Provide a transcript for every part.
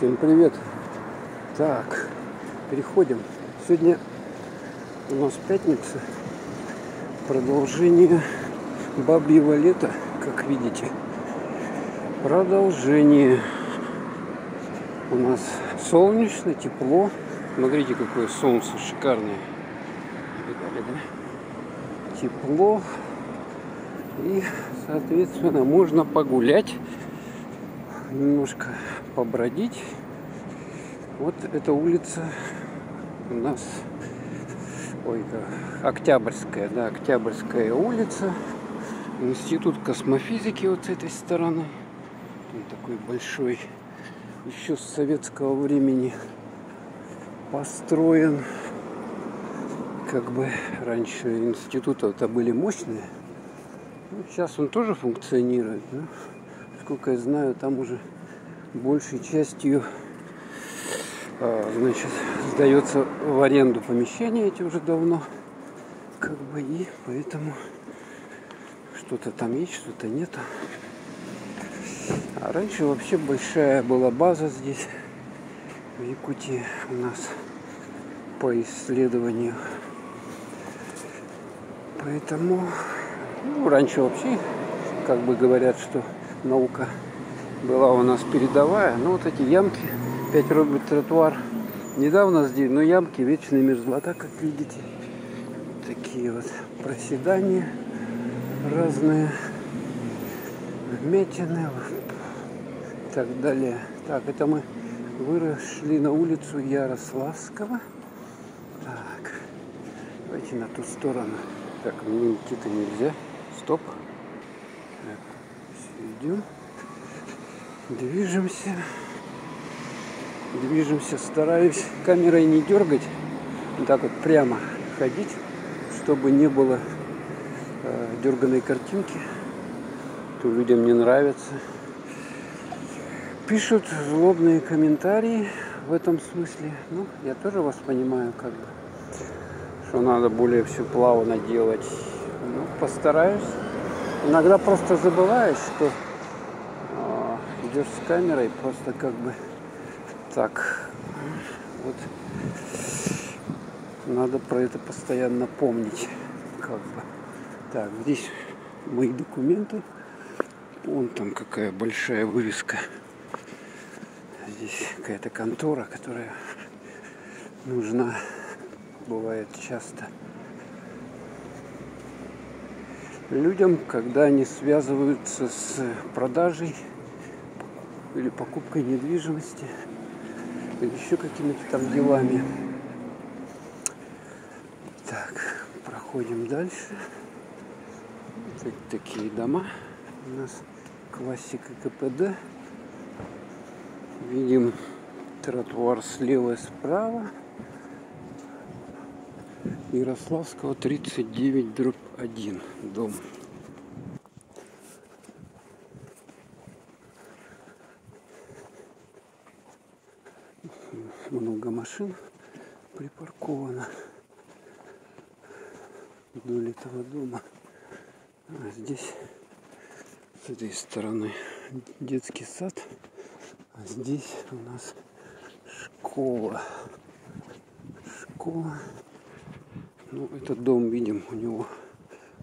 Всем привет! Так, переходим. Сегодня у нас пятница. Продолжение бабьего лета, как видите. Продолжение. У нас солнечно, тепло. Смотрите, какое солнце шикарное. Видали, да? Тепло. И, соответственно, можно погулять. Немножко побродить. Вот эта улица у нас, Октябрьская, да, Октябрьская улица. Институт космофизики вот с этой стороны. Он такой большой, еще с советского времени построен. Как бы раньше институты-то были мощные. Ну, сейчас он тоже функционирует, но, сколько я знаю, там уже большей частью сдается в аренду помещения эти уже давно, как бы, и поэтому что-то там есть, что-то нет. А раньше вообще большая была база здесь, в Якутии, у нас по исследованию. Поэтому, раньше вообще, как бы говорят, что наука была у нас передовая. Но вот эти ямки, 5 рублей тротуар. Недавно здесь, но ямки, вечная мерзлота, как видите. Такие вот проседания разные, вмятины и так далее. Так, это мы вышли на улицу Ярославского. Так, давайте на ту сторону. Так, мне идти-то нельзя. Стоп. Так, все, идем. Движемся, стараюсь камерой не дергать, вот так вот прямо ходить, чтобы не было дерганой картинки, то людям не нравится. Пишут злобные комментарии в этом смысле. Ну, я тоже вас понимаю, как бы, что надо более все плавно делать. Ну, постараюсь. Иногда просто забываешь, что идешь с камерой, просто как бы так. Вот. Надо про это постоянно помнить. Как бы. Так, здесь мои документы. Вон там какая большая вывеска. Здесь какая-то контора, которая нужна, бывает часто людям, когда они связываются с продажей или покупкой недвижимости, или еще какими-то там делами. Так, проходим дальше. Вот такие дома у нас, классика КПД. Видим тротуар слева и справа. Ярославского 39/1 дом. Много машин припарковано вдоль этого дома. А здесь с этой стороны детский сад, а здесь у нас школа. Ну, этот дом, видим, у него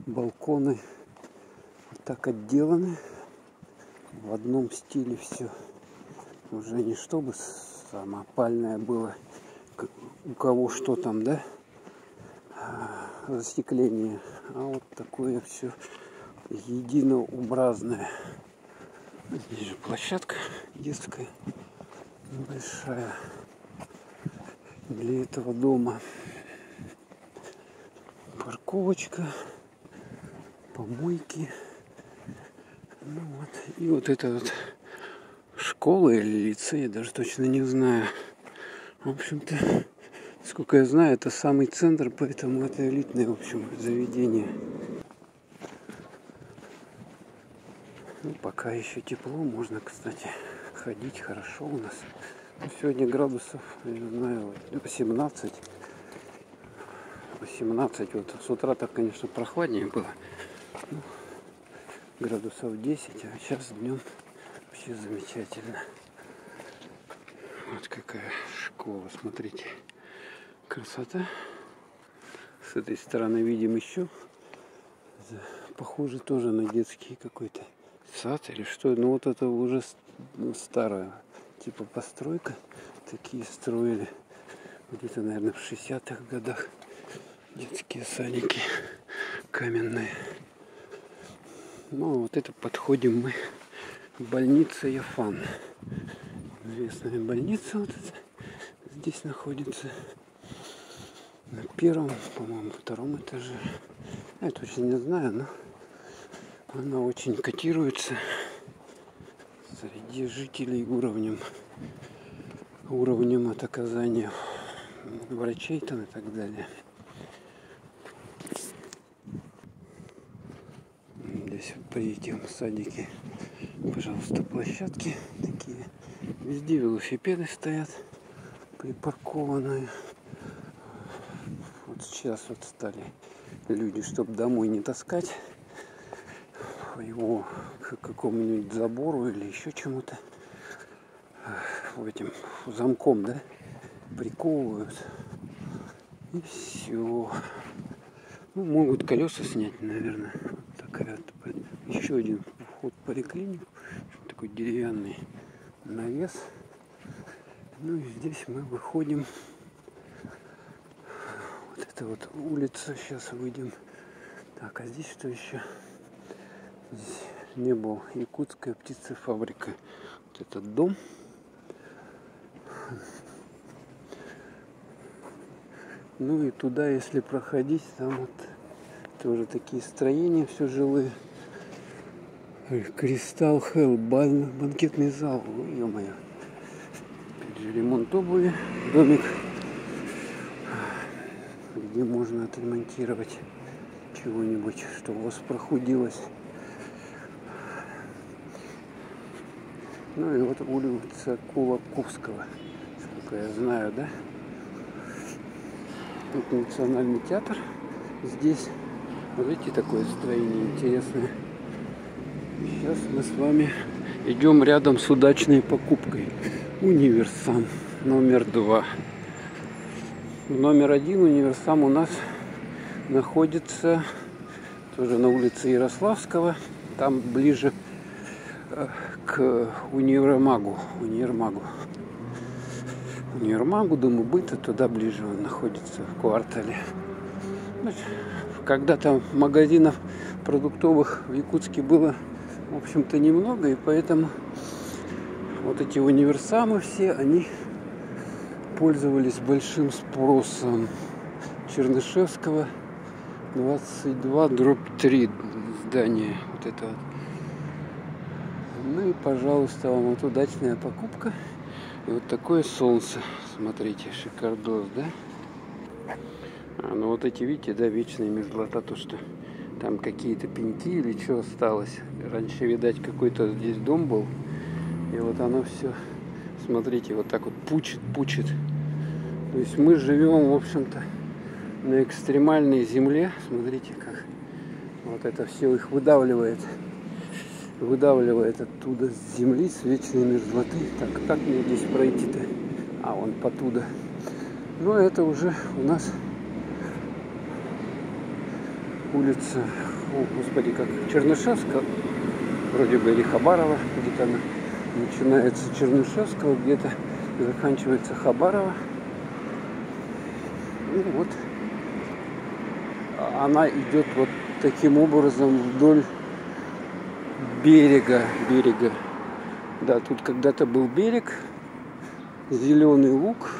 балконы вот так отделаны в одном стиле все. Уже не чтобы самопальное было, у кого что там, да, застекление, а вот такое все единообразное. Здесь же площадка детская небольшая для этого дома. Парковочка, помойки. Ну вот. И вот это вот школа или лицей, я даже точно не знаю. В общем-то, сколько я знаю, это самый центр, поэтому это элитное, в общем, заведение. Ну, пока еще тепло, можно, кстати, ходить хорошо у нас. Ну, сегодня градусов, я не знаю, 18. 18, вот с утра так, конечно, прохладнее было. Ну, градусов 10, а сейчас днем вообще замечательно. Вот какая школа, смотрите. Красота. С этой стороны видим еще. Похоже тоже на детский какой-то сад или что. Ну вот это уже старая типа постройка. Такие строили где-то, наверное, в 60-х годах. Детские садики каменные. Ну вот это подходим мы к больнице Яфан. Известная больница вот эта здесь находится. На первом, по-моему, втором этаже. Я точно не знаю, но она очень котируется среди жителей уровнем от оказания врачей там и так далее. Здесь вот при этих садике, пожалуйста, площадки такие. Везде велосипеды стоят, припаркованные. Вот сейчас вот стали люди, чтобы домой не таскать его к какому-нибудь забору или еще чему-то, этим замком, да, приковывают. И все. Ну, могут колеса снять, наверное. Вот такая вот. Еще один вход в поликлинику. Такой деревянный навес. Ну и здесь мы выходим. Вот это вот улица. Сейчас выйдем. Так, а здесь что еще? Здесь не был якутская птицефабрика. Вот этот дом. Ну и туда, если проходить, там вот тоже такие строения все жилые. Кристалл Хелл, банкетный зал. Ой, ё-моё. Опять же ремонт обуви. Домик, где можно отремонтировать чего-нибудь, что у вас прохудилось. Ну и вот улица Кулаковского, сколько я знаю, да? Тут национальный театр. Здесь, видите, такое строение интересное. Сейчас мы с вами идем рядом с удачной покупкой. Универсам номер 2. Номер 1 универсам у нас находится тоже на улице Ярославского. Там ближе к универмагу, Дому быта, туда ближе он находится в квартале. Когда-то магазинов продуктовых в Якутске было, в общем-то, немного, и поэтому вот эти универсамы все, они пользовались большим спросом. Чернышевского 22/3 здание, вот это вот. Ну и, пожалуйста, вам вот удачная покупка. И вот такое солнце. Смотрите, шикардос, да? Ну вот эти, видите, да, вечная мерзлота, то, что там какие-то пеньки или что осталось. Раньше, видать, какой-то здесь дом был. И вот оно все, смотрите, вот так вот пучит. То есть мы живем, в общем-то, на экстремальной земле. Смотрите, как вот это все их выдавливает оттуда с земли, с вечной мерзлоты. Так, как мне здесь пройти-то? А, вон потуда. Ну, это уже у нас улица, о, господи, как Чернышевского, вроде бы, или Хабарова, где-то она начинается Чернышевского, где-то заканчивается Хабарова. И вот она идет вот таким образом вдоль берега. Да, тут когда-то был берег, зеленый луг.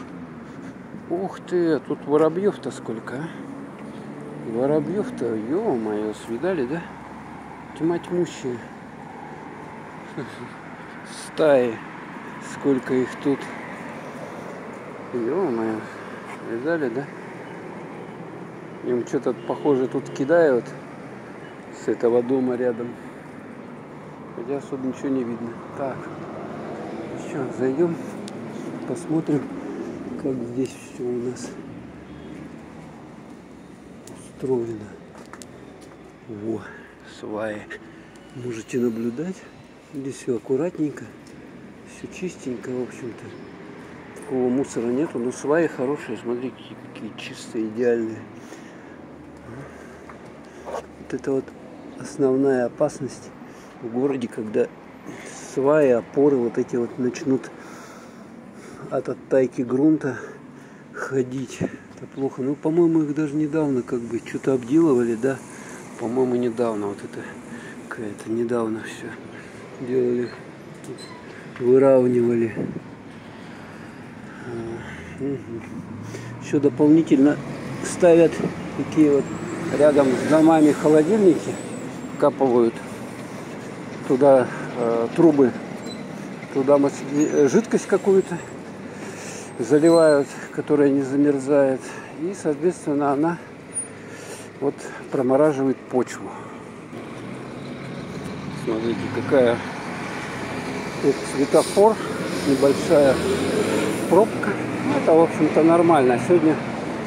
Ух ты, а тут воробьев-то сколько, а? Воробьев-то, ё-моё, видали, да? Тьма тьмущая. Стаи, сколько их тут. Ё-моё, видали, да? Им что-то, похоже, тут кидают с этого дома рядом. Хотя особо ничего не видно. Так, еще зайдем, посмотрим, как здесь все у нас устроено. Во, сваи. Можете наблюдать. Здесь все аккуратненько, все чистенько, в общем-то. никакого мусора нету, но сваи хорошие, смотри, какие чистые, идеальные. Вот это вот основная опасность в городе, когда сваи, опоры вот эти вот начнут от оттайки грунта ходить. Это плохо. Ну, по-моему, их даже недавно как бы что-то обделывали, да? По-моему, недавно вот это какая-то недавно все делали, выравнивали. Еще дополнительно ставят такие вот рядом с домами холодильники, капывают туда трубы, туда жидкость какую-то заливают, которая не замерзает, и, соответственно, она вот промораживает почву. Смотрите, какая тут светофор, небольшая пробка. Это, в общем-то, нормально. Сегодня,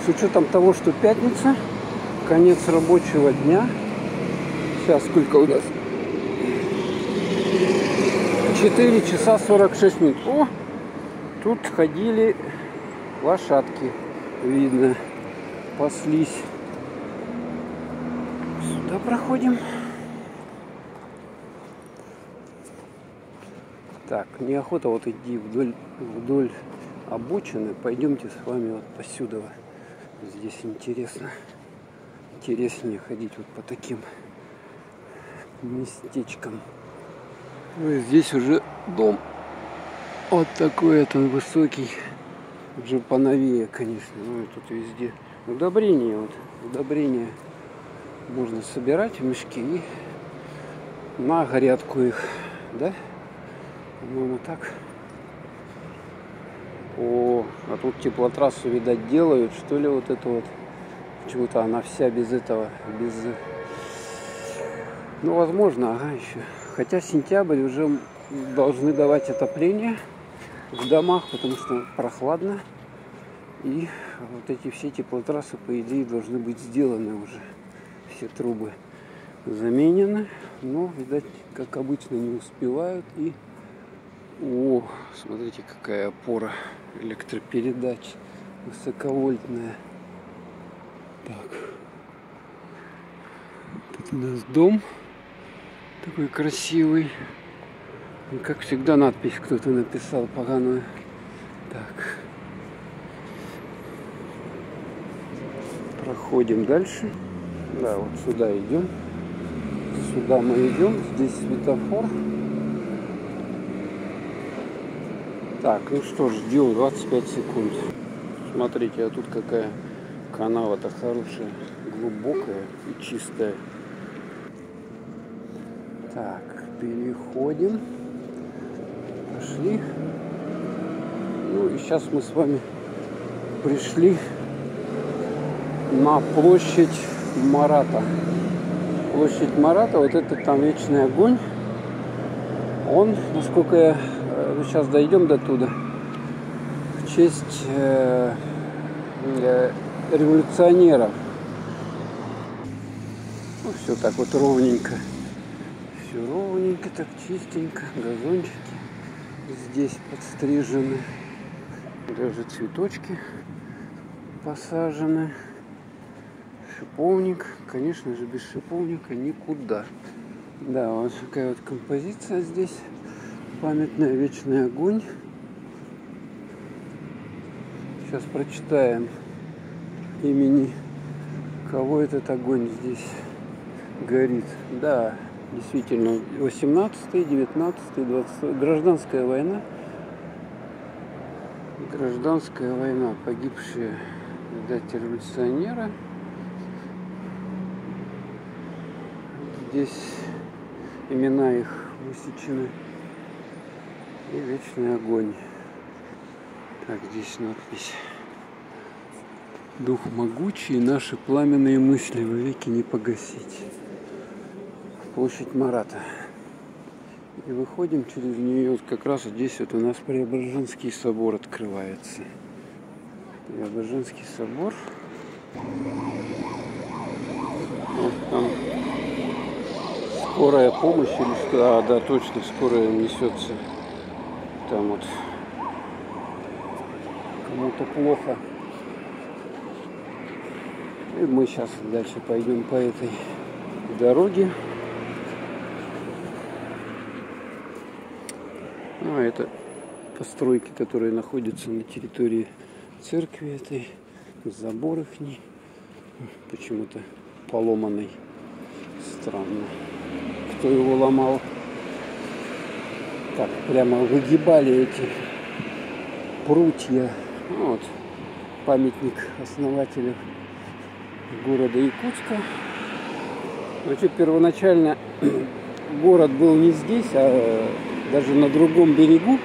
с учетом того, что пятница, конец рабочего дня. Сейчас сколько у нас? 4 часа 46 минут. О, тут ходили лошадки, видно, паслись. Сюда проходим. Так, неохота вот идти вдоль обочины. Пойдемте с вами вот посюда. Здесь интересно. Интереснее ходить вот по таким местечкам. Ну, здесь уже дом вот такой, это высокий, уже поновее, конечно. Ну и тут везде удобрения. Вот удобрения можно собирать в мешки и на грядку их, да? По-моему, так. О, а тут теплотрассу, видать, делают, что ли, вот это вот. Почему-то она вся без этого, без... Ну, возможно, ага, еще. Хотя сентябрь уже должны давать отопление в домах, потому что прохладно. И вот эти все теплотрассы, по идее, должны быть сделаны уже. Все трубы заменены. Но, видать, как обычно, не успевают. И, о, смотрите, какая опора электропередач высоковольтная. Так. Тут у нас дом такой красивый. И, как всегда, надпись кто-то написал поганую. Так. Проходим дальше. Да, вот сюда идем. Сюда мы идем. Здесь светофор. Так, ну что ж, ждем 25 секунд. Смотрите, а тут какая канава-то хорошая, глубокая и чистая. Так, переходим. Пошли. Ну и сейчас мы с вами пришли на площадь Марата. Площадь Марата, вот это там вечный огонь. Он, насколько я... Сейчас дойдем до туда. В честь революционеров. Ну, все так вот ровненько. Все ровненько, так чистенько. Газончики здесь подстрижены. Даже цветочки посажены. Шиповник. Конечно же, без шиповника никуда. Да, вот такая вот композиция здесь. Памятная, вечный огонь. Сейчас прочитаем имени, кого этот огонь здесь горит. Да, действительно, 18-й, 19-й, 20-й. Гражданская война. Гражданская война. Погибшие, видать, революционеры. Здесь имена их высечены. И вечный огонь. Так, здесь надпись. Дух могучий, наши пламенные мысли вовеки не погасить. Площадь Марата. И выходим через нее. Вот как раз здесь вот у нас Преображенский собор открывается. Преображенский собор. Вот там скорая помощь или что? А, да, точно, скорая несется. Там вот кому-то плохо. И мы сейчас дальше пойдем по этой дороге. А это постройки, которые находятся на территории церкви этой. Забор ихний почему-то поломанный. Странно. Кто его ломал? Так, прямо выгибали эти прутья. Вот памятник основателю города Якутска. Значит, первоначально город был не здесь, а даже на другом берегу.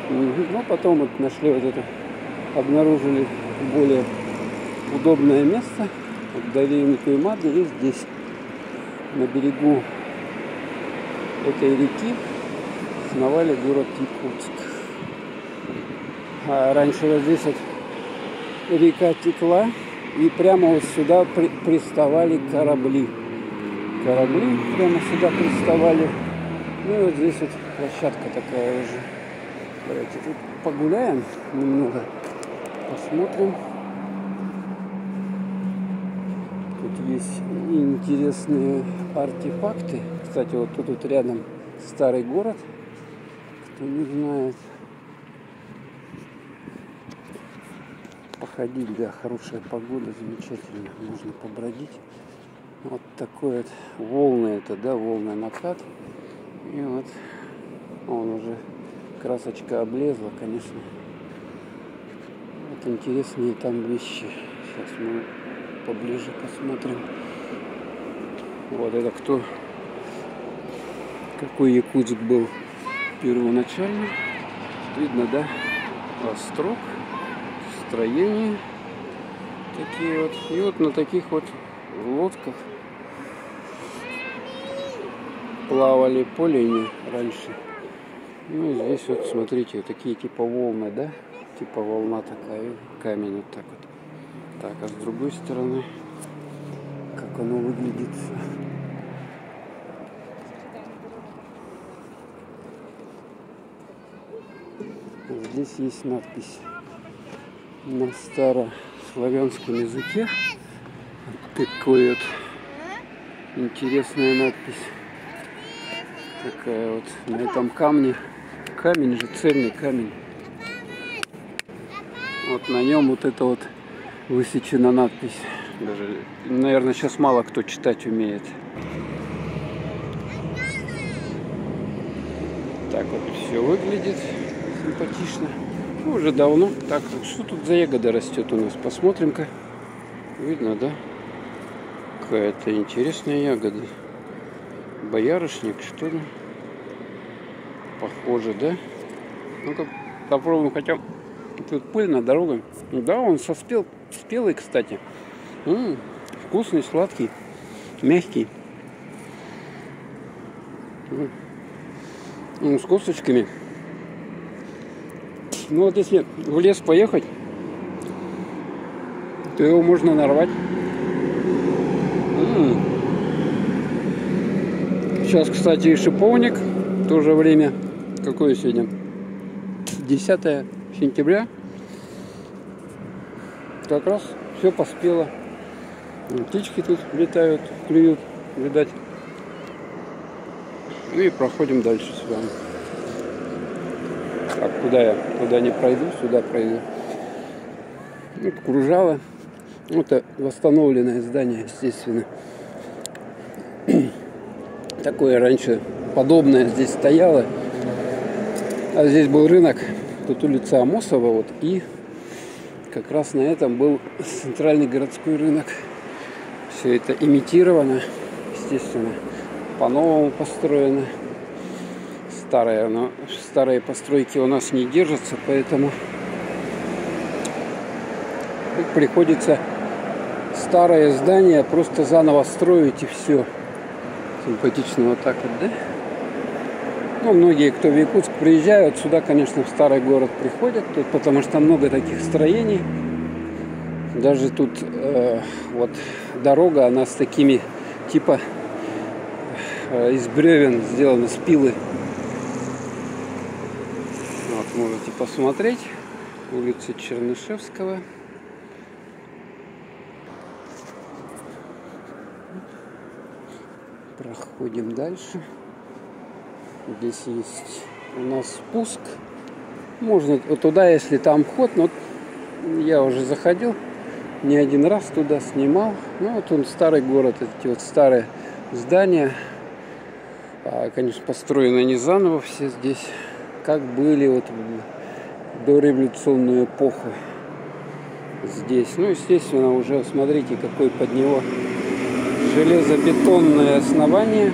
Но потом вот нашли вот это, обнаружили более удобное место. Вот долину Туймады и здесь, на берегу этой реки, основали город Якутск. А раньше вот здесь вот река текла, и прямо вот сюда приставали корабли. Корабли прямо сюда приставали. Ну и вот здесь вот площадка такая уже. Давайте тут погуляем немного, посмотрим. Тут есть интересные артефакты. Кстати, вот тут рядом старый город, кто не знает. Походить, да, хорошая погода, замечательно, можно побродить. Вот такой вот волны, это, да, волны накат. И вот он уже, красочка облезла, конечно. Вот интересные там вещи. Сейчас мы поближе посмотрим. Вот это кто, какой Якутск был первоначально. Видно, да, острог, строения такие вот. И вот на таких вот лодках плавали по линии раньше. Ну и здесь вот смотрите, вот такие типа волны, да? Типа волна такая, камень вот так вот. Так, а с другой стороны, как оно выглядит. Здесь есть надпись на старославянском языке. Такой вот интересная надпись. Такая вот на этом камне. Камень же, цельный камень. Вот на нем вот это вот высечена надпись. Даже, наверное, сейчас мало кто читать умеет. Так вот все выглядит симпатично. Ну, уже давно. Так, что тут за ягода растет у нас? Посмотрим-ка. Видно, да? Какая-то интересная ягода. Боярышник, что ли? Похоже, да? Ну-ка попробуем, хотя тут пыльно, дорога. Да, он спелый, кстати. Вкусный, сладкий, мягкий. С косточками. Ну вот если в лес поехать, то его можно нарвать. Сейчас, кстати, и шиповник. Тоже время. Какое сегодня? 10 сентября. Как раз все поспело. Птички тут летают, клюют, видать. Ну и проходим дальше с вами. Так, куда я? Туда не пройду, сюда пройду. Вот кружало. Это восстановленное здание, естественно. Такое раньше подобное здесь стояло. А здесь был рынок. Тут улица Амосова. Вот, и как раз на этом был центральный городской рынок. Все это имитировано, естественно. По-новому построено. Старое, но старые постройки у нас не держатся, поэтому приходится старое здание просто заново строить, и все. Симпатично вот так вот, да? Ну, многие, кто в Якутск приезжают, сюда, конечно, в старый город приходят, тут, потому что много таких строений. Даже тут вот дорога, она с такими типа из бревен сделана, с пилы. Вот, можете посмотреть. улицы Чернышевского. Проходим дальше. Здесь есть у нас спуск. Можно вот туда, если там вход. Но я уже заходил не один раз туда, снимал. Ну вот он старый город, эти вот старые здания. Конечно, построены не заново все здесь, как были вот в дореволюционную эпоху здесь. Ну, естественно, уже смотрите, какой под него железобетонное основание.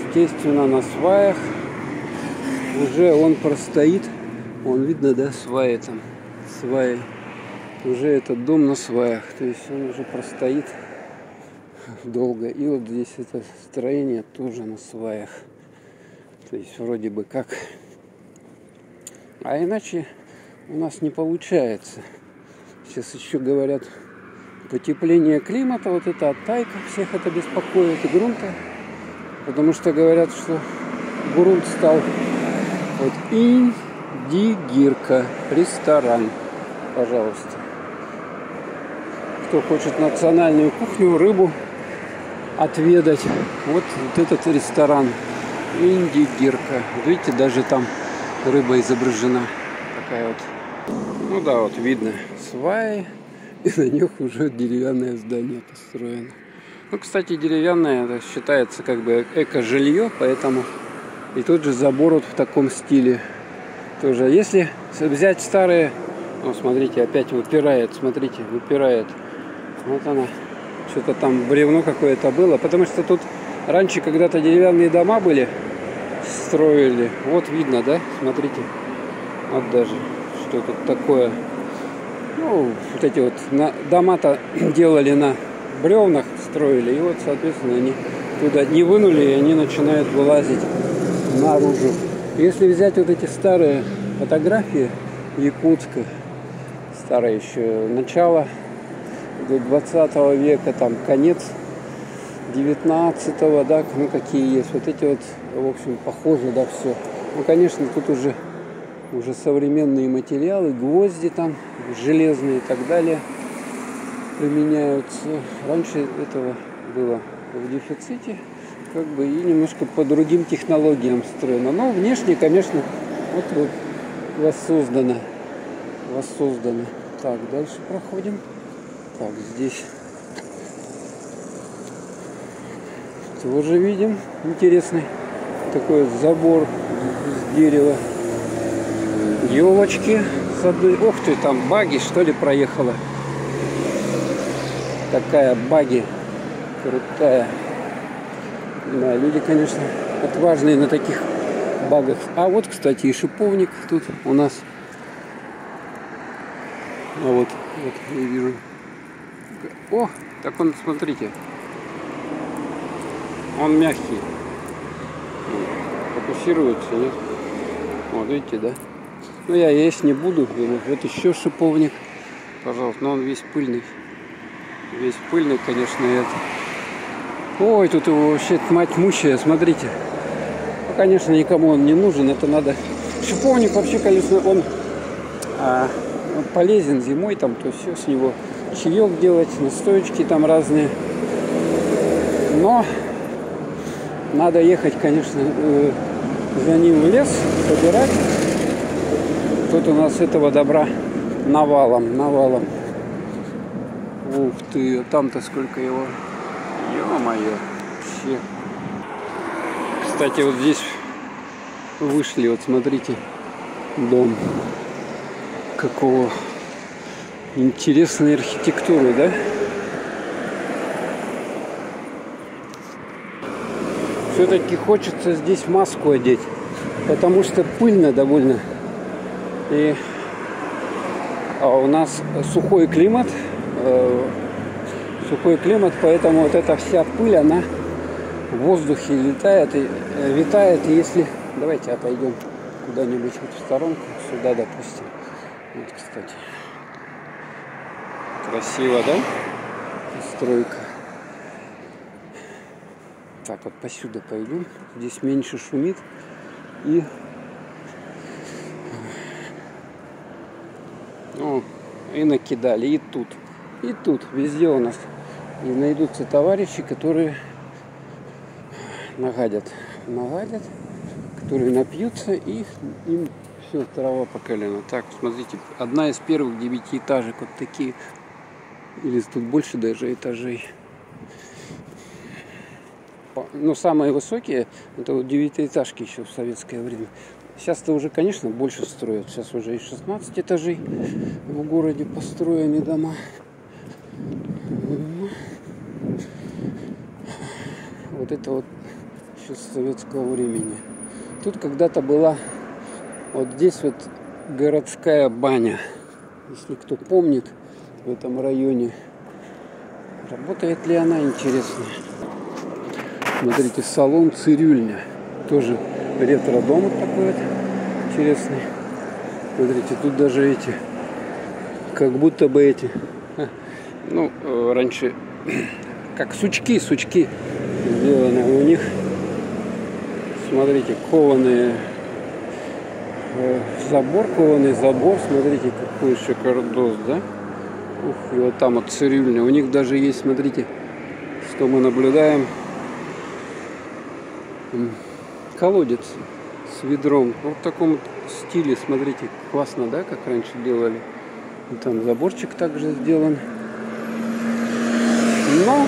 Естественно, на сваях. Уже он простоит. Вон видно, да, сваи там. Сваи. Уже этот дом на сваях. То есть он уже простоит долго. И вот здесь это строение тоже на сваях. То есть вроде бы как. А иначе у нас не получается. Сейчас еще говорят, потепление климата, вот это оттайка, всех это беспокоит, и грунта. Потому что говорят, что грунт стал вот Индигирка, ресторан, пожалуйста. Кто хочет национальную кухню, рыбу отведать, вот этот ресторан Индигирка. Видите, даже там рыба изображена. Такая вот. Ну да, вот видно сваи, и на них уже деревянное здание построено. Ну, кстати, деревянное это считается как бы эко-жилье, поэтому и тот же забор вот в таком стиле тоже. Если взять старые, ну, смотрите, опять выпирает, смотрите, выпирает. Вот она, что-то там бревно какое-то было, потому что тут раньше когда-то деревянные дома были, строили. Вот видно, да, смотрите, вот даже, что тут такое. Ну, вот эти вот дома-то делали на бревнах, строили, и вот, соответственно, они туда не вынули, и они начинают вылазить наружу. Если взять вот эти старые фотографии Якутска, старое еще начало до 20 века, там конец 19-го, да, ну какие есть, вот эти вот, в общем, похоже, да, все. Ну, конечно, тут уже современные материалы, гвозди там железные и так далее применяются. Раньше этого было в дефиците, как бы, и немножко по другим технологиям строено. Но внешне, конечно, вот воссоздано. Так, дальше проходим. Так, здесь тоже видим интересный такой забор из дерева. Елочки с одной. Ох ты, там баги, что ли, проехала. Такая баги крутая. Да, люди, конечно, отважные на таких багах. А вот, кстати, и шиповник тут у нас. А вот я вижу. О, так он, смотрите. Он мягкий. Фокусируется, нет? Вот, видите, да? Ну, я есть не буду. Вот еще шиповник. Пожалуйста, но он весь пыльный. Весь пыльный, конечно, это. Ой, тут его вообще тьма тьмущая, смотрите. Ну, конечно, никому он не нужен, это надо. Шиповник вообще, конечно, он полезен зимой, там, то все с него чаек делать, настоечки там разные. Но надо ехать, конечно, за ним в лес, собирать. Тут у нас этого добра навалом. Ух ты, там-то сколько его. Ё-моё, вообще. Кстати, вот здесь вышли, вот смотрите, дом. Какого интересной архитектуры, да? Все-таки хочется здесь маску одеть, потому что пыльно довольно. И у нас сухой климат, поэтому вот эта вся пыль, она в воздухе летает и витает. И если... Давайте отойдем куда-нибудь вот в сторонку, сюда, допустим. Вот, кстати. Красиво, да? Стройка. Так, вот посюда пойдем. Здесь меньше шумит. И Ну, и накидали, и тут, везде у нас. И найдутся товарищи, которые нагадят, которые напьются, и им все, трава по колено. Так, смотрите, одна из первых 9-этажек, вот такие, или тут больше даже этажей. Но самые высокие, это вот 9-этажки еще в советское время. Сейчас-то уже, конечно, больше строят. Сейчас уже и 16 этажей в городе построены дома. Вот это вот еще с советского времени. Тут когда-то была вот здесь вот городская баня. Если кто помнит, в этом районе. Работает ли она, интересно. Смотрите, салон «Цирюльня». Тоже ретро-дом вот такой вот интересный. Смотрите, тут даже эти, как будто бы эти, ну, раньше, как сучки сделаны у них. Смотрите, кованый забор. Смотрите, какой шикардос, да? Ух, и вот там вот цирюльня. У них даже есть, смотрите, что мы наблюдаем. Колодец с ведром. Вот в таком стиле, смотрите, классно, да, как раньше делали. И там заборчик также сделан. Но,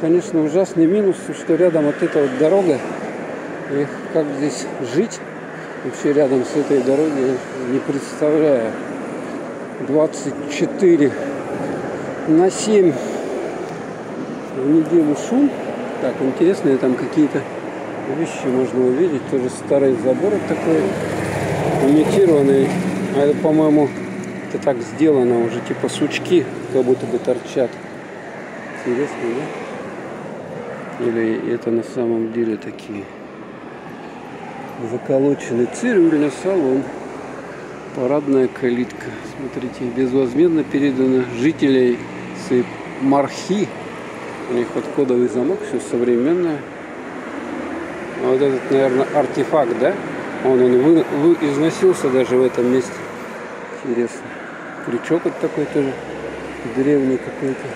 конечно, ужасный минус, что рядом вот эта вот дорога. И как здесь жить вообще рядом с этой дорогой, не представляю. 24/7 в неделю шум. Так, интересные там какие-то вещи можно увидеть. Тоже старый забор такой, имитированный. А это, по-моему, это так сделано уже, типа сучки, как будто бы торчат. Интересно, да? Или это на самом деле такие заколоченный цирюльня, салон, парадная калитка. Смотрите, безвозмездно передано жителей с Мархи. У них вот кодовый замок, все современное. А вот этот, наверное, артефакт, да? Он износился даже в этом месте. Интересно. Крючок вот такой тоже древний какой-то.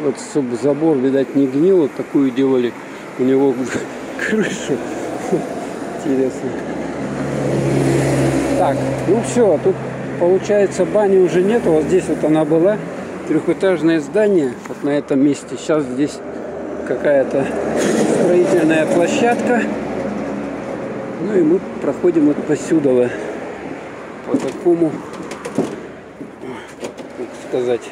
Вот, чтобы забор, видать, не гнил, вот такую делали у него крышу. Интересно. Так, ну все, тут получается бани уже нет. Вот здесь вот она была. Трехэтажное здание вот на этом месте. Сейчас здесь какая-то строительная площадка. Ну и мы проходим вот посюда, по такому, как сказать,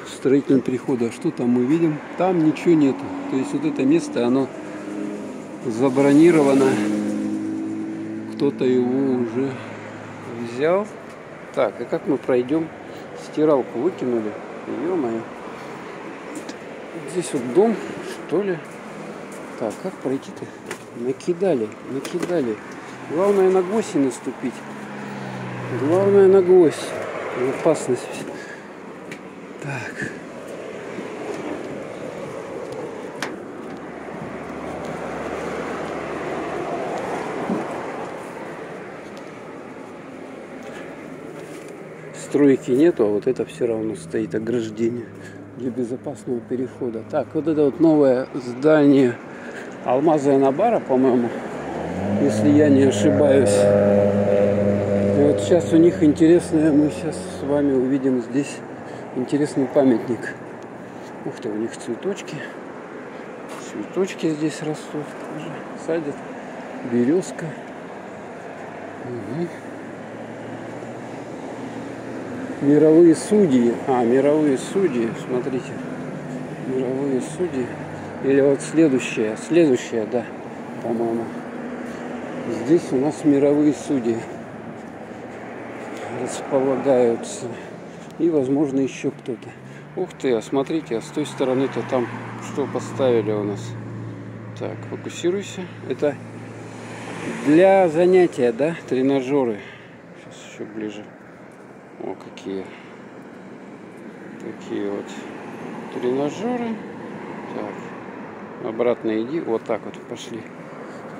строительному переходу. А что там мы видим? Там ничего нету. То есть вот это место, оно забронировано. Кто-то его уже взял. Так, и как мы пройдем? Стиралку выкинули. Ё-моё. Здесь вот дом, что ли? Так, как пройти-то? Накидали. Главное на гвоздь не наступить. Главное на гвоздь. Опасность. Так. Стройки нету, а вот это все равно стоит ограждение для безопасного перехода. Так, вот это вот новое здание Алмаза и Анабара, по-моему, если я не ошибаюсь. И вот сейчас у них интересное, мы сейчас с вами увидим здесь интересный памятник. Ух ты, у них цветочки. Цветочки здесь растут. Садят. Березка. Угу. Мировые судьи. Мировые судьи. Смотрите. Мировые судьи. Или вот следующая, да, по-моему. Здесь у нас мировые судьи располагаются. И, возможно, еще кто-то. Ух ты, а смотрите, а с той стороны-то там что поставили у нас? Так, фокусируйся. Это для занятия, да, тренажеры. Сейчас еще ближе. О, какие. Такие вот тренажеры. Так. Обратно иди. Вот так вот пошли.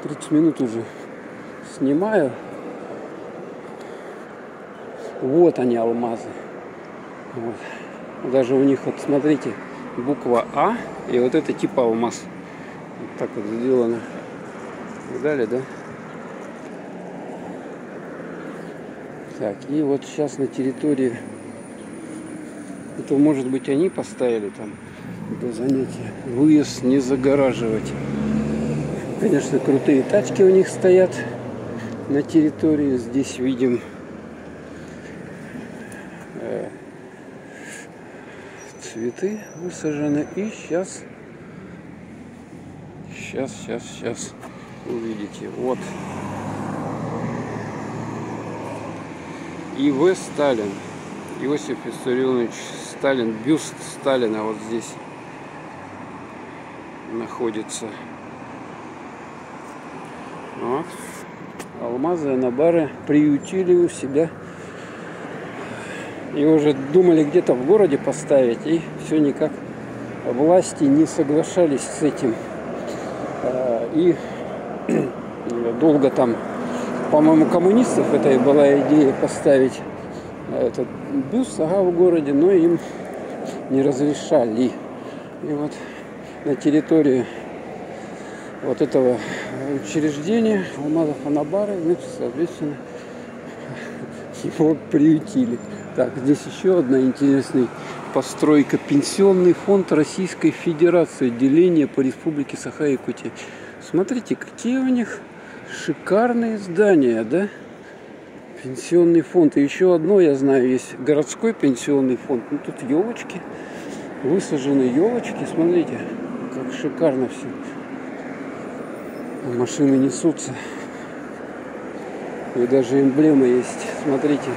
30 минут уже снимаю. Вот они, алмазы. Вот. Даже у них, вот смотрите, буква А, и вот это типа алмаз. Вот так вот сделано. Видали, да? Так, и вот сейчас на территории, это может быть они поставили там до занятия, выезд не загораживать. Конечно, крутые тачки у них стоят на территории. Здесь видим цветы высажены. И сейчас увидите. Вот. И.В. Сталин. Иосиф Виссарионович Сталин. Бюст Сталина вот здесь находится. Вот. Алмазы, анабары приютили у себя. И уже думали где-то в городе поставить, и все никак власти не соглашались с этим. И долго там, по-моему, коммунистов это и была идея поставить этот бюст, в городе, но им не разрешали. И вот на территории вот этого учреждения алмазов анабары, соответственно, его приютили. Так, здесь еще одна интересная постройка. Пенсионный фонд Российской Федерации. Отделение по республике Саха-Якутия. Смотрите, какие у них шикарные здания, да? Пенсионный фонд. И еще одно, я знаю, есть городской пенсионный фонд. Ну, тут елочки. Высажены елочки. Смотрите, как шикарно все. Машины несутся. И даже эмблема есть. Смотрите.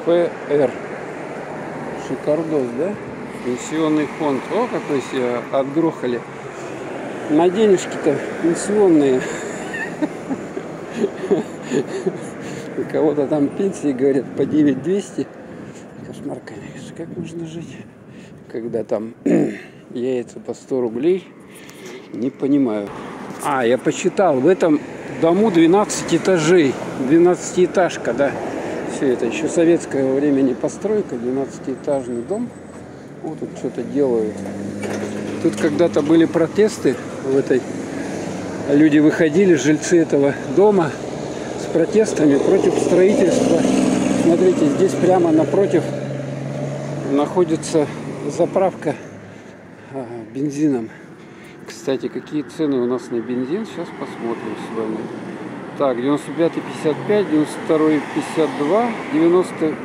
ПФР. Шикардос, да? Пенсионный фонд. О, какой себе отгрохали. На денежки-то пенсионные. У кого-то там пенсии, говорят, по 9200. Кошмар, конечно. Как можно жить, когда там яйца по 100 рублей? Не понимаю. Я посчитал. В этом дому 12 этажей. 12-этажка, да. Все это еще советского времени постройка, 12-этажный дом. Вот тут что-то делают. Тут когда-то были протесты в этой. Люди выходили, жильцы этого дома, с протестами против строительства. Смотрите, здесь прямо напротив находится заправка бензином. Кстати, какие цены у нас на бензин? Сейчас посмотрим с вами. Так, 95-й 55, 92-й 52,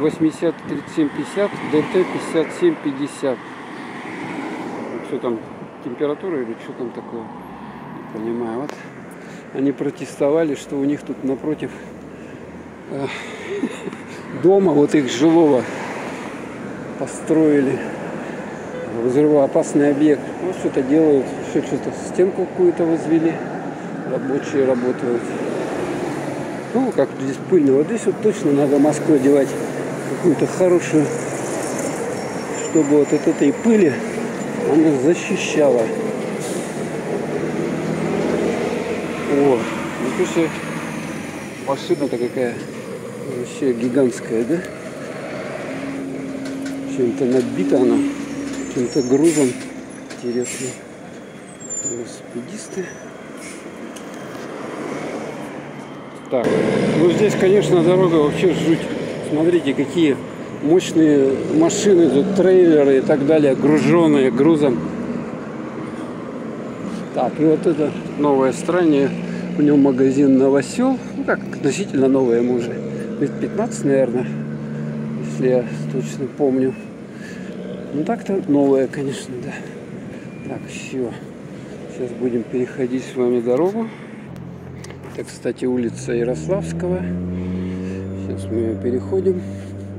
80-й 37 50, ДТ 57 50. Что там, температура или что там такое? Не понимаю. Вот они протестовали, что у них тут напротив дома, вот их жилого, построили взрывоопасный объект. Вот что-то делают, еще что-то, стенку какую-то возвели, рабочие работают. Ну, как здесь пыльно. Вот здесь вот точно надо маску одевать какую-то хорошую, чтобы вот от этой пыли она защищала. О, ну слушай, машина-то какая вообще гигантская, да? Чем-то набита она, каким-то грузом. Интересно. Велосипедисты. Так, ну здесь, конечно, дорога вообще жуть. Смотрите, какие мощные машины, тут трейлеры и так далее, груженные грузом. Так, и вот это новое строение, у него магазин «Новосел». Ну как, относительно новое ему уже. Лет 15, наверное, если я точно помню. Ну так-то новое, конечно, да. Так, все. Сейчас будем переходить с вами дорогу. Это, кстати, улица Ярославского. Сейчас мы ее переходим.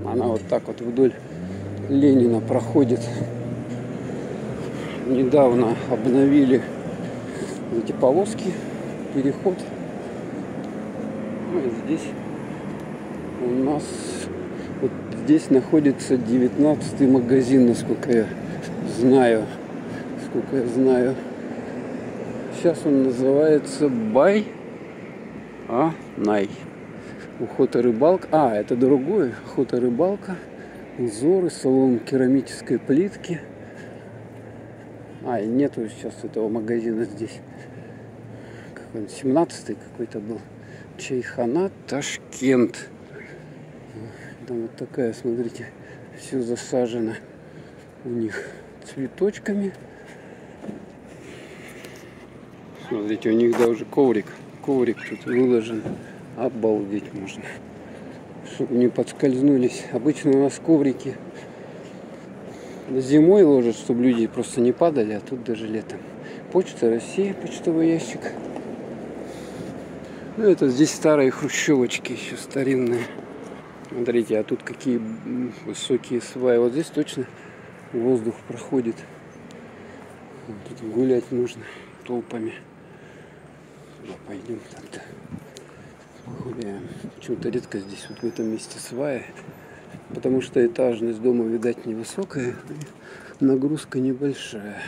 Она вот так вот вдоль Ленина проходит. Недавно обновили эти полоски, переход. Ну, и здесь у нас вот здесь находится 19-й магазин, насколько я знаю. Сейчас он называется Най. Охота, рыбалка. Это другое. Охота, рыбалка. Узоры, салон керамической плитки. Нету сейчас этого магазина здесь. 17-й какой-то был. Чайхана, Ташкент. Там вот такая, смотрите, все засажено у них цветочками. Смотрите, у них даже коврик тут выложен. Обалдеть можно. Чтобы не подскользнулись. Обычно у нас коврики зимой ложат, чтобы люди просто не падали, а тут даже летом. Почта России, почтовый ящик. Это здесь старые хрущевочки, еще старинные. Смотрите, а тут какие высокие сваи. Вот здесь точно воздух проходит. Тут гулять можно толпами. Пойдем так-то гуляем. Почему-то редко здесь вот в этом месте сваи. Потому что этажность дома, видать, невысокая. Нагрузка небольшая.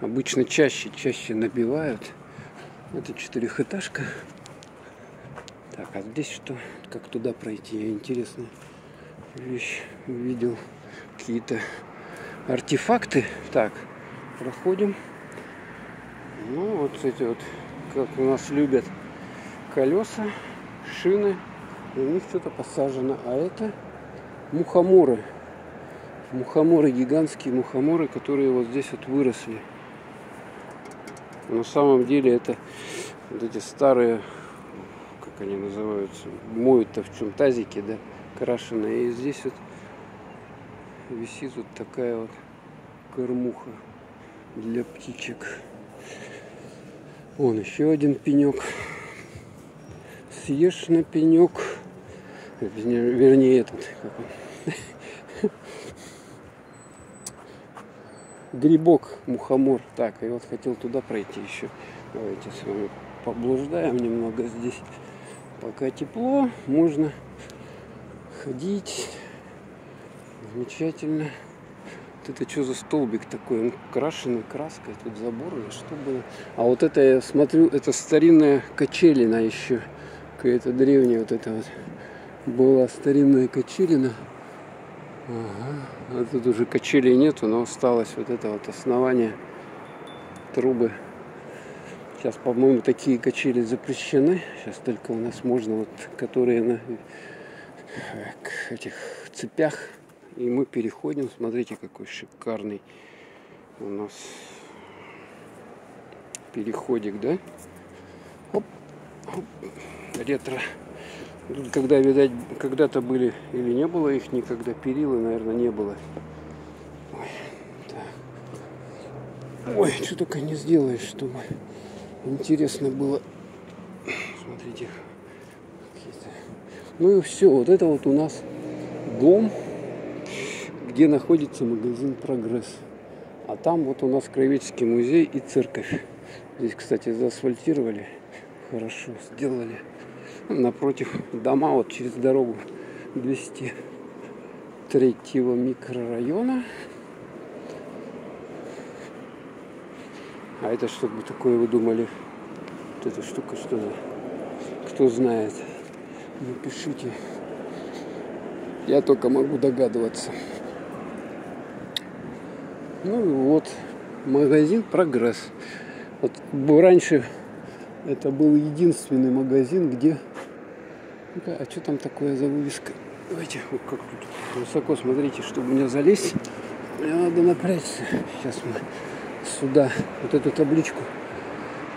Обычно чаще набивают. Это 4-этажка. Так, а здесь что? Как туда пройти? Я интересную вещь увидел. Какие-то артефакты. Так, проходим. Ну, вот эти вот, как у нас любят, колеса, шины. И у них что-то посажено. А это мухоморы. Мухоморы, гигантские мухоморы, которые вот здесь вот выросли. На самом деле это вот эти старые, как они называются, моют-то в чем тазике, да, крашеные. И здесь вот висит вот такая вот кормуха для птичек. Вон еще один пенек. Съешь на пенек. Вернее, этот. Грибок, мухомор. Так, и вот хотел туда пройти еще. Давайте с вами поблуждаем немного здесь. Пока тепло, можно ходить. Замечательно. Вот это что за столбик такой? Он крашеный краской. Тут забор или что было? А вот это, я смотрю, это старинная качелина еще. Какая-то древняя вот это вот. Была старинная качелина. Ага. А тут уже качелей нету, но осталось вот это вот основание, трубы. Сейчас, по-моему, такие качели запрещены. Сейчас только у нас можно, вот, которые на этих цепях. И мы переходим. Смотрите, какой шикарный у нас переходик, да? Оп, оп. Ретро. Тут, когда, видать, когда-то были или не было их никогда, перила, наверное, не было. Ой, так. Ой, что только не сделаешь, чтобы интересно было. Смотрите. Ну и все, вот это вот у нас дом, где находится магазин «Прогресс». А там вот у нас Краеведческий музей и церковь. Здесь, кстати, заасфальтировали. Хорошо сделали. Напротив дома, вот через дорогу 203-го микрорайона. А это что бы такое вы думали? Вот эта штука что за? Кто знает? Напишите. Я только могу догадываться. Ну и вот магазин «Прогресс». Вот раньше это был единственный магазин, где... А что там такое за вывеска? Давайте, вот как тут высоко, смотрите, чтобы мне залезть, мне надо напрячься. Сейчас мы сюда, вот эту табличку.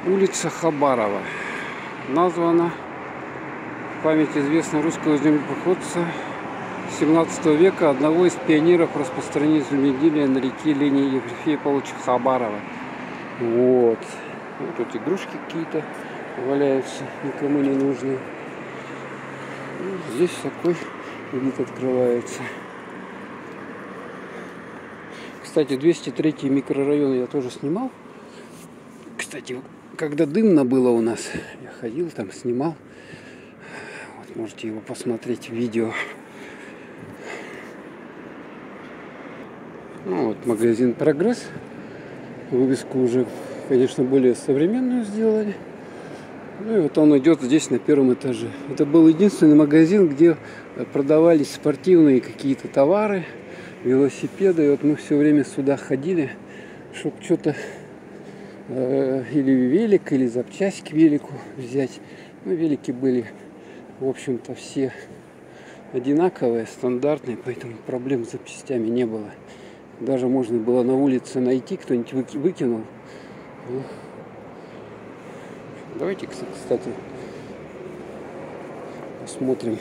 Улица Хабарова. Названа в память известного русского землепоходца 17 века, одного из пионеров распространения земледелия на реке Лени Евграфия Павловича Хабарова. Вот. Вот тут игрушки какие-то валяются, никому не нужны. Здесь такой вид открывается. Кстати, 203-й микрорайон я тоже снимал. Кстати, когда дымно было у нас, я ходил там, снимал. Вот, можете его посмотреть в видео. Ну вот магазин «Прогресс». Вывеску уже, конечно, более современную сделали. Ну и вот он идет здесь на первом этаже. Это был единственный магазин, где продавались спортивные какие-то товары, велосипеды. И вот мы все время сюда ходили, чтобы что-то или велик, или запчасть к велику взять. Ну, велики были, в общем-то, все одинаковые, стандартные, поэтому проблем с запчастями не было. Даже можно было на улице найти, кто-нибудь выкинул. Давайте, кстати, посмотрим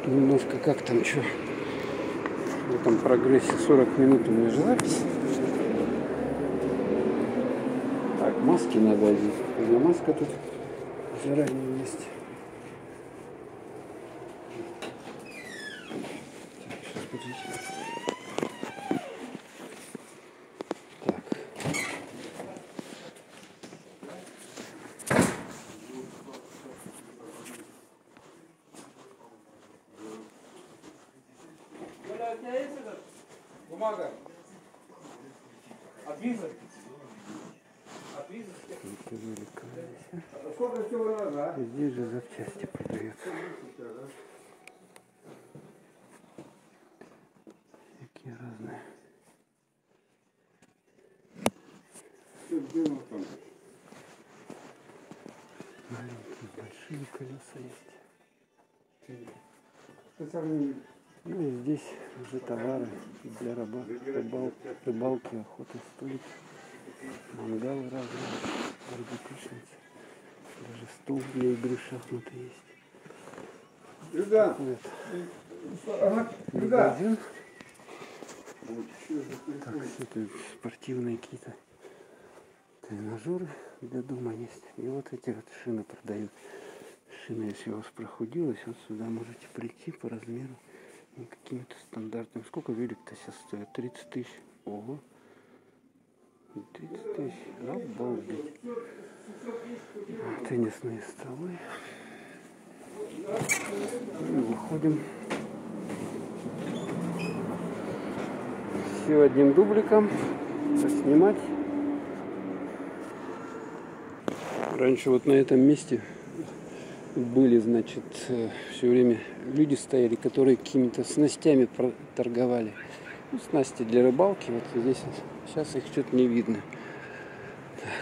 немножко, как там что. В этом прогрессе 40 минут у меня же запись. Так, маски надо одеть. У меня маска тут заранее есть. Сейчас, подождите. Так. У тебя есть этот? Бумага? От визы? От визы? Сколько всего надо, а? Здесь же запчасти продаются. Какие разные. Маленькие, большие колеса есть. Ну и здесь уже товары для рыбалки, охоты, столик, мангалы разные, барбекюшницы, даже стол для игры в шахматы есть. Магазин. Так, все это спортивные какие-то тренажеры для дома есть. И вот эти вот шины продают. Шина, если у вас прохудилась, вот сюда можете прийти по размеру и каким-то стандартным. Сколько велик-то сейчас стоит? 30 тысяч. Ого. 30 тысяч. Обалдеть. Теннисные столы. И выходим. Все одним дубликом. Снимать. Раньше вот на этом месте были, значит, все время люди стояли, которые какими-то снастями торговали. Ну, снасти для рыбалки. Вот здесь вот. Сейчас их что-то не видно. Так,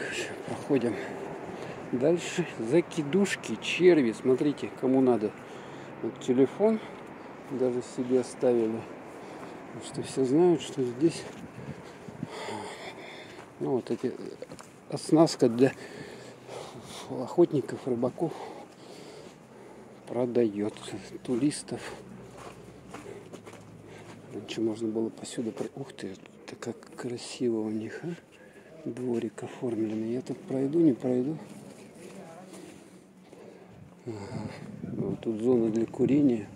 проходим дальше. Закидушки, черви. Смотрите, кому надо. Вот телефон даже себе оставили. Потому что все знают, что здесь вот эти оснастка для охотников, рыбаков продается, туристов. Раньше можно было посюда... Ух ты, это как красиво у них, а? Дворик оформленный. Я тут пройду, не пройду. Ага. Вот тут зона для курения.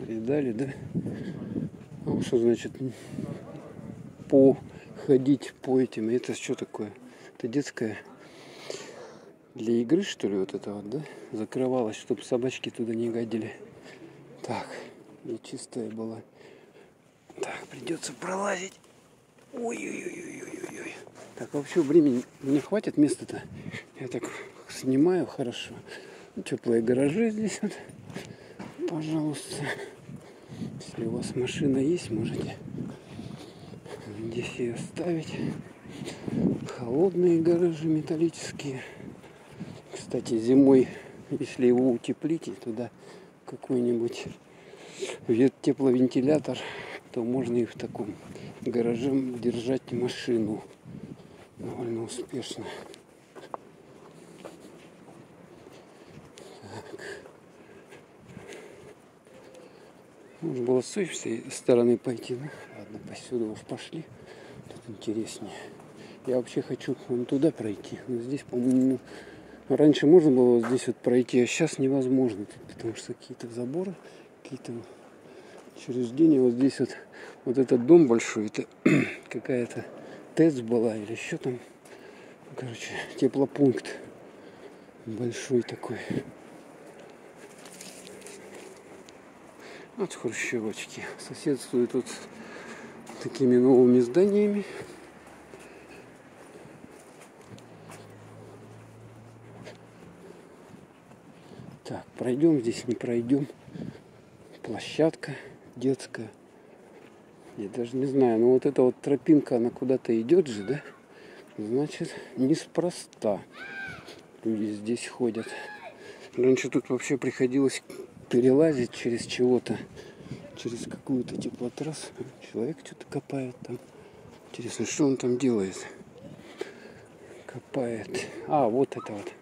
Видали, да? А что значит походить по этим? Это что такое? Это детская... Для игры, что ли, вот это вот, да? Закрывалась, чтобы собачки туда не гадили. Так, и чистая была. Так, придется пролазить. Ой-ой-ой-ой-ой-ой. Так, вообще времени мне хватит места-то. Я так снимаю хорошо. Теплые гаражи здесь вот. Пожалуйста. Если у вас машина есть, можете здесь ее ставить. Холодные гаражи металлические. Кстати, зимой, если его утеплить, и туда какой-нибудь тепловентилятор, то можно и в таком гараже держать машину довольно успешно. Так. Можно было с этой стороны пойти, но ладно, посюда уж пошли. Тут интереснее. Я вообще хочу вон туда пройти, но здесь, по-моему, раньше можно было вот здесь вот пройти, а сейчас невозможно, потому что какие-то заборы, какие-то учреждения. Вот здесь вот этот дом большой, это какая-то ТЭЦ была или еще там, короче, теплопункт большой такой. Вот хрущевочки соседствуют тут с такими новыми зданиями. Так, пройдем здесь, не пройдем. Площадка детская. Я даже не знаю, но вот эта вот тропинка, она куда-то идет же, да? Значит, неспроста люди здесь ходят. Раньше тут вообще приходилось перелазить через чего-то, через какую-то теплотрассу. Человек что-то копает там. Интересно, что он там делает? Копает. А, вот это вот.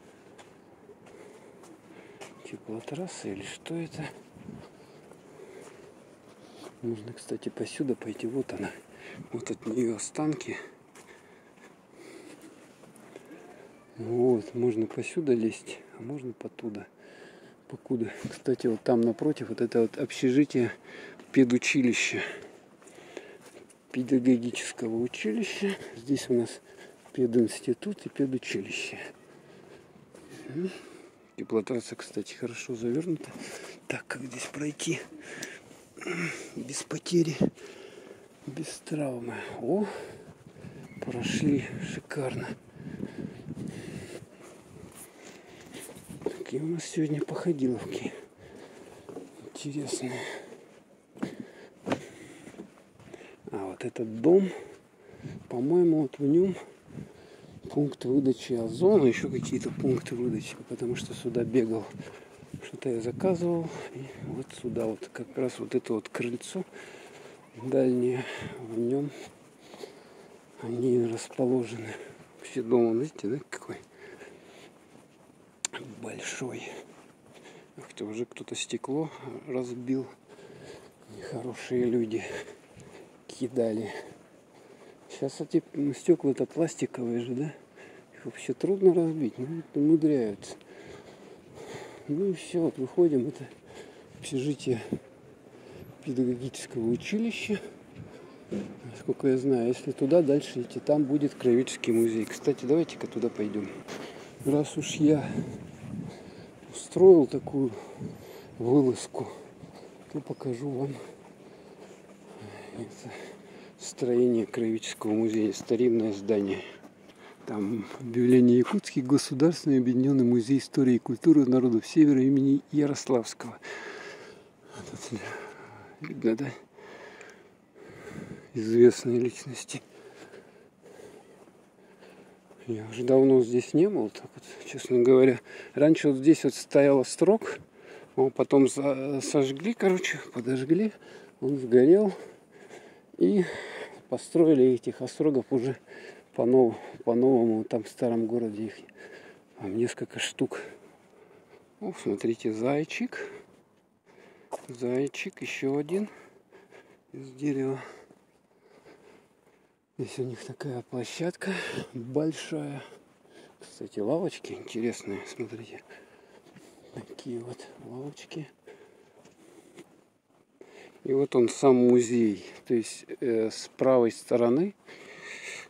Теплотрасса или что это? Можно, кстати, посюда пойти. Вот она. Вот от нее останки. Вот, можно посюда лезть, а можно потуда. Покуда. Кстати, вот там напротив, вот это вот общежитие педучилища. Педагогического училища. Здесь у нас пединститут и педучилище. Теплотрасса, кстати, хорошо завернута. Так, как здесь пройти? Без потери, без травмы. О, прошли шикарно. Какие у нас сегодня походиловки интересные. А вот этот дом, по-моему, вот в нем пункт выдачи озона, еще какие-то пункты выдачи, потому что сюда бегал, что-то я заказывал, и вот сюда вот как раз вот это вот крыльцо дальнее, в нем они расположены. Вообще дом, видите, да, какой большой. Хотя уже кто-то стекло разбил, нехорошие люди кидали. Сейчас эти стекла-то пластиковые же, да? Их вообще трудно разбить, но умудряются. Ну и все, вот выходим, это общежитие педагогического училища. Насколько я знаю, если туда дальше идти, там будет краеведческий музей. Кстати, давайте-ка туда пойдем. Раз уж я устроил такую вылазку, то покажу вам это строение краеведческого музея, старинное здание. Там объявление: Якутский государственный объединенный музей истории и культуры народов Севера имени Ярославского. Тут видно, да? Известные личности. Я уже давно здесь не был, так вот, честно говоря. Раньше вот здесь вот стоял острог, его потом сожгли, подожгли, он сгорел. И построили этих острогов уже по-новому. Там в старом городе их там несколько штук. О, смотрите, зайчик. Зайчик, еще один из дерева. Здесь у них такая площадка большая. Кстати, лавочки интересные, смотрите. Такие вот лавочки. И вот он сам музей. То есть с правой стороны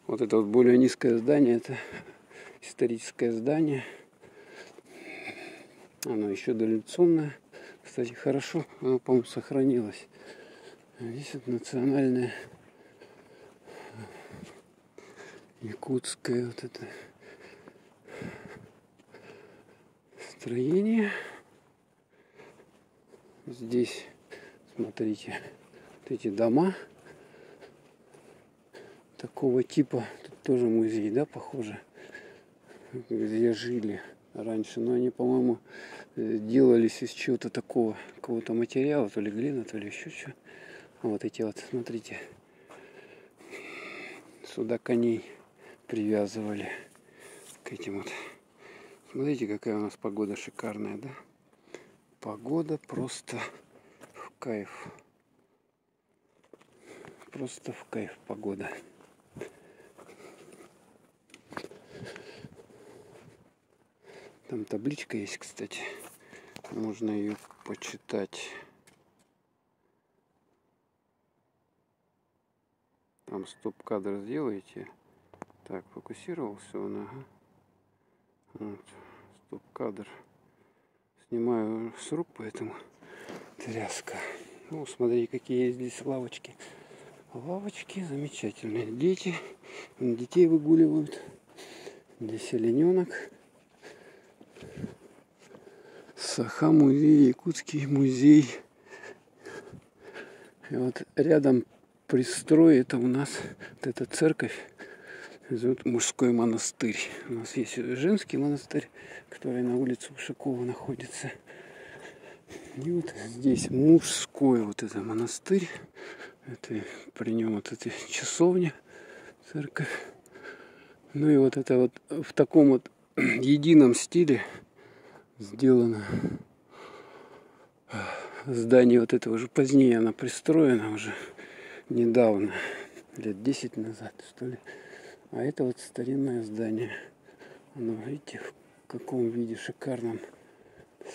вот это вот более низкое здание, это историческое здание. Оно еще дореволюционное. Кстати, хорошо, оно, по-моему, сохранилось. Здесь вот национальное якутское вот это строение. Здесь, смотрите, вот эти дома такого типа. Тут тоже музей, да, похоже, где жили раньше. Но они, по-моему, делались из чего-то такого, какого-то материала, то ли глина, то ли еще что. А вот эти вот, смотрите, сюда коней привязывали к этим вот. Смотрите, какая у нас погода шикарная, да? Погода просто в кайф. Просто в кайф погода. Там табличка есть, кстати. Можно ее почитать. Там стоп-кадр сделаете. Так, фокусировался он, ага. Вот, стоп-кадр. Снимаю с рук, поэтому тряска. Ну, смотри, какие здесь лавочки. Лавочки замечательные. Дети. Детей выгуливают. Здесь олененок. Саха-музей, Якутский музей. И вот рядом пристрой, это у нас вот эта церковь, зовут мужской монастырь. У нас есть женский монастырь, который на улице Ушакова находится. И вот здесь мужской вот это монастырь. Это при нем вот эта часовня, церковь. Ну и вот это вот в таком вот едином стиле сделано здание вот это уже позднее, она пристроена уже недавно, лет 10 назад, что ли. А это вот старинное здание. Оно, видите, в каком виде шикарном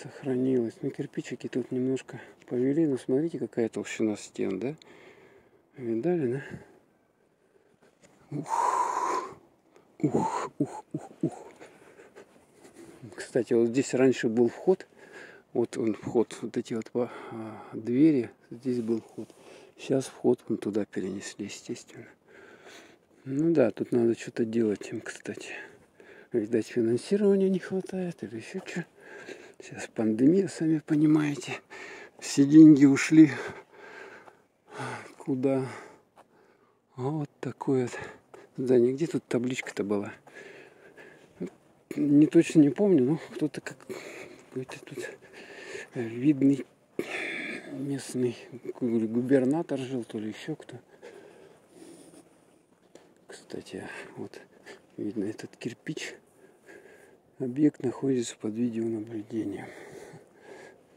сохранилось. Ну, кирпичики тут немножко повели, но смотрите, какая толщина стен, да? Видали, да? Ух. Кстати, вот здесь раньше был вход. Вот он вход, вот эти вот двери, здесь был вход. Сейчас вход мы туда перенесли, естественно. Ну да, тут надо что-то делать им, кстати. Видать, финансирования не хватает или еще что. Сейчас пандемия, сами понимаете. Все деньги ушли. Куда? А вот такое вот здание. Где тут табличка-то была? Не точно не помню, но кто-то какой-то тут видный местный губернатор жил, то ли еще кто. Кстати, вот видно этот кирпич. Объект находится под видеонаблюдением.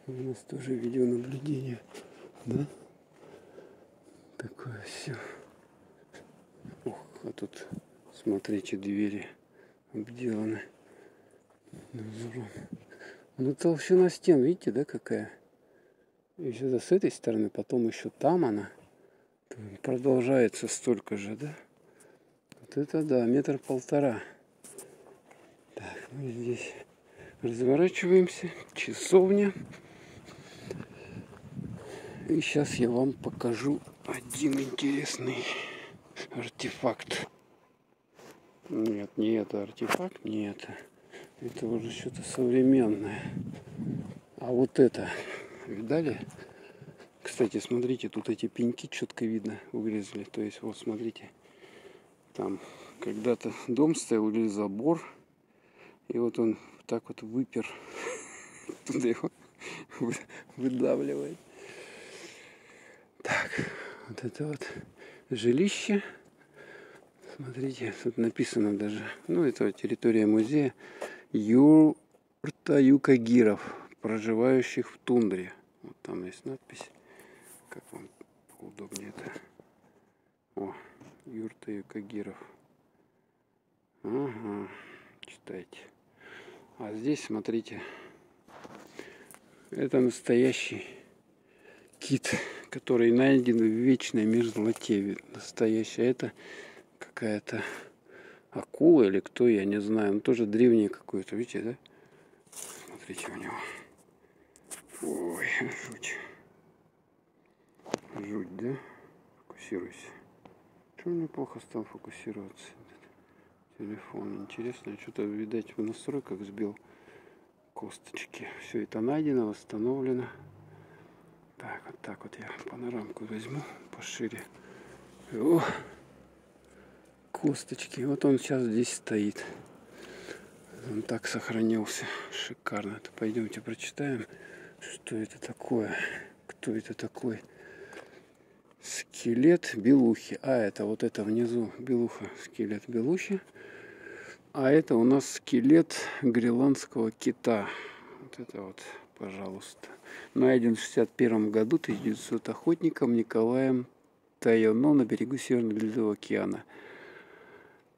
У нас тоже видеонаблюдение, да? Такое все. Ух, а тут, смотрите, двери обделаны. Ну, толщина стен, видите, да, какая? Еще с этой стороны, потом еще там она. Продолжается столько же, да? Вот это да, 1,5 метра. Так, мы здесь разворачиваемся. Часовня. И сейчас я вам покажу один интересный артефакт. Нет, не это артефакт, не это. Это уже что-то современное. А вот это, видали? Кстати, смотрите, тут эти пеньки четко видно вырезали. То есть, вот смотрите, там когда-то дом стоял или забор. И вот он так вот выпер. Туда его выдавливает. Так, вот это вот жилище. Смотрите, тут написано даже. Ну, это территория музея. Юрта юкагиров, проживающих в тундре. Вот там есть надпись. Как вам удобнее это? О, юрта юкагиров. Ага, читайте. А здесь, смотрите, это настоящий кит, который найден в вечной мерзлоте. Настоящий. Это какая-то акула или кто, я не знаю. Он тоже древний какой-то, видите, да? Смотрите у него. Ой, жуть. Жуть, да? Фокусируйся. Чего мне плохо стал фокусироваться? Телефон. Интересно, что-то, видать, в настройках сбил косточки. Все это найдено, восстановлено. Так вот я панорамку возьму пошире. О! Косточки. Вот он сейчас здесь стоит. Он так сохранился. Шикарно. Это пойдемте прочитаем, что это такое. Кто это такой? Скелет белухи. А, это вот это внизу белуха. Скелет белухи. А это у нас скелет гренландского кита. Вот это вот, пожалуйста. Найден в 1961 году 1900 охотником Николаем Тайоно на берегу Северного Ледовитого океана.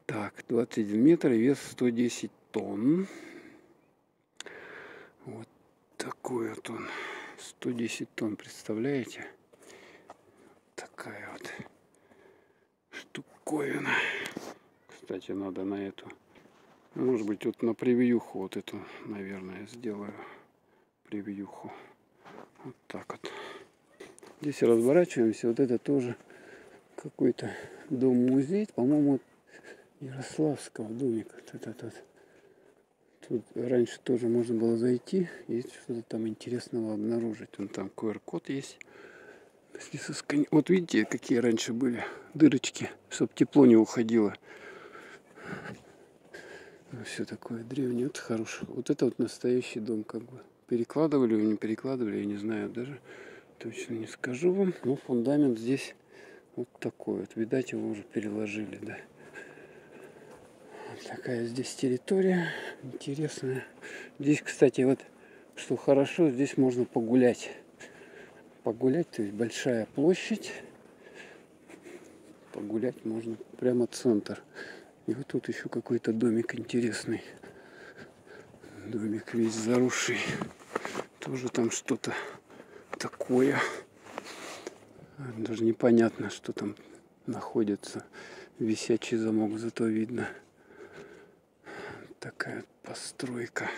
Так, 21 метр, вес 110 тонн. Вот такой вот он. 110 тонн, представляете? Такая вот штуковина. Кстати, надо на эту. Может быть, вот на превьюху вот эту, наверное, сделаю. Превьюху. Вот так вот. Здесь разворачиваемся. Вот это тоже какой-то дом-музей. По-моему, Ярославского домика. Вот этот вот. Тут раньше тоже можно было зайти и что-то там интересного обнаружить. Вон там QR-код есть. Вот видите, какие раньше были дырочки, чтобы тепло не уходило. Все такое древнее, вот хорошее. Вот это вот настоящий дом, как бы. Перекладывали его, не перекладывали, я не знаю даже. Точно не скажу вам. Но фундамент здесь вот такой вот. Видать, его уже переложили, да. Вот такая здесь территория интересная. Здесь, кстати, вот, что хорошо, здесь можно погулять. Погулять, то есть большая площадь. Погулять можно прямо центр. И вот тут еще какой-то домик интересный. Домик весь заросший. Тоже там что-то такое. Даже непонятно, что там находится. Висячий замок, зато видно. Такая постройка.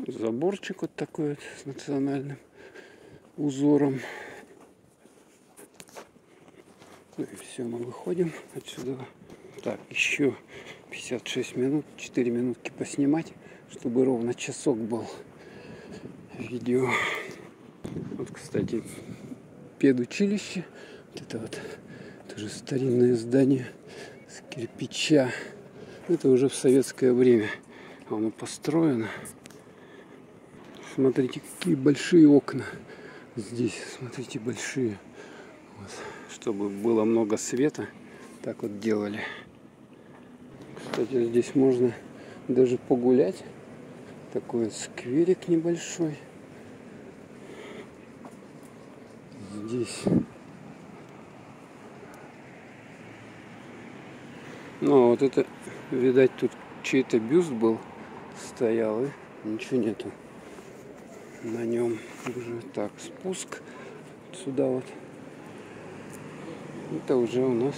Заборчик вот такой вот с национальным узором. Ну и все, мы выходим отсюда. Так, еще 56 минут, 4 минутки поснимать, чтобы ровно часок был видео. Вот, кстати, педучилище. Вот это вот тоже старинное здание с кирпича. Это уже в советское время оно построено. Смотрите, какие большие окна здесь. Смотрите, большие. Вот. Чтобы было много света, так вот делали. Кстати, здесь можно даже погулять. Такой скверик небольшой. Здесь. Ну, вот это, видать, тут чей-то бюст был, стоял, и ничего нету на нем уже. Так, спуск сюда вот. Это уже у нас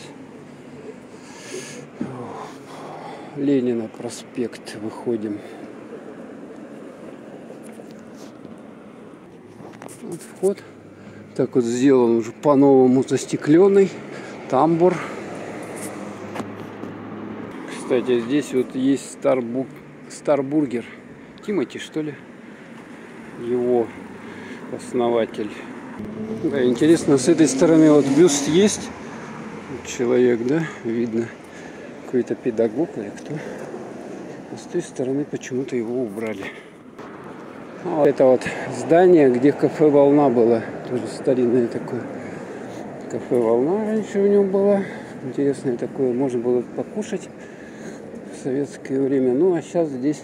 Ленина проспект. Выходим. Вот вход. Так вот сделан уже по-новому, застекленный. Тамбур. Кстати, здесь вот есть Старбургер. Тимати, что ли? Его основатель. Да, интересно, с этой стороны вот бюст есть. Человек, да, видно. Какой-то педагог или кто. А с той стороны почему-то его убрали. А это вот здание, где кафе «Волна» было. Тоже старинное такое. Кафе «Волна» раньше у него было. Интересное такое. Можно было покушать в советское время. Ну, а сейчас здесь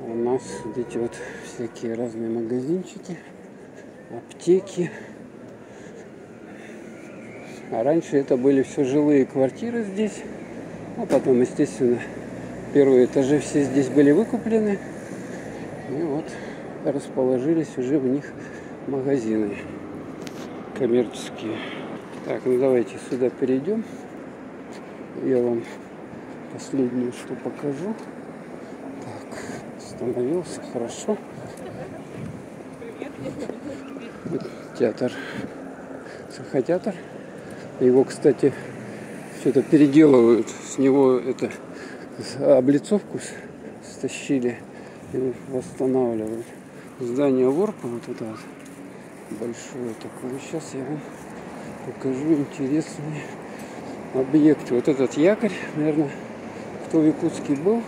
у нас вот эти вот всякие разные магазинчики, аптеки. А раньше это были все жилые квартиры здесь. А потом, естественно, первые этажи все здесь были выкуплены. И вот расположились уже в них магазины коммерческие. Так, ну давайте сюда перейдем. Я вам последнее, что покажу. Так, остановился, хорошо. Вот театр, Сахатеатр. Его, кстати, что-то переделывают. С него это облицовку стащили и восстанавливают. Здание Ворпа, вот это вот большое такое. Сейчас я вам покажу интересный объект. Вот этот якорь, наверное, кто в Якутске был,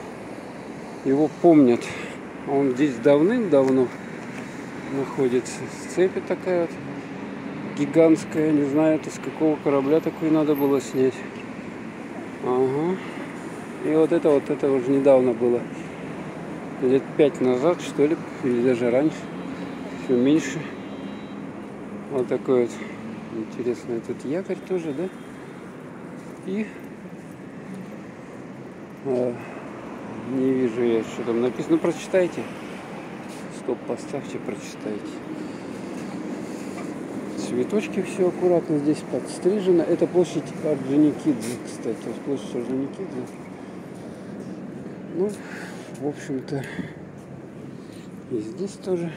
его помнят. Он здесь давным-давно находится. Цепь такая вот гигантская. Не знаю, это с какого корабля такой надо было снять. Ага. И вот это уже недавно было. Лет 5 назад, что ли, или даже раньше. Еще меньше. Вот такой вот интересный этот якорь тоже, да? И не вижу я, что там написано. Ну, прочитайте. Стоп, поставьте, прочитайте. Цветочки все аккуратно здесь подстрижено. Это площадь Орджоникидзе, кстати. Вот площадь Орджоникидзе. Ну, в общем-то, и здесь тоже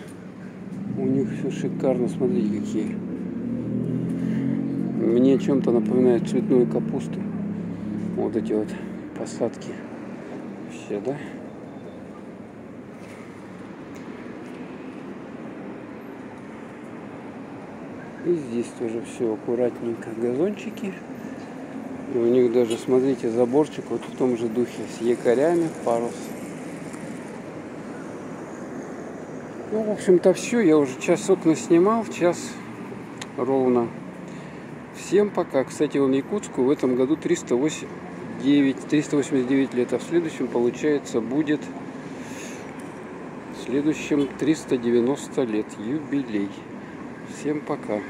у них все шикарно. Смотрите, какие. Мне чем-то напоминает цветную капусту. Вот эти вот посадки. Все, да? И здесь тоже все аккуратненько. Газончики. И у них даже, смотрите, заборчик вот в том же духе. С якорями, парус. Ну, в общем-то, все. Я уже часок наснимал. Час ровно. Всем пока. Кстати, вон Якутску в этом году 389 лет. А в следующем, получается, будет... В следующем 390 лет. Юбилей. Всем пока.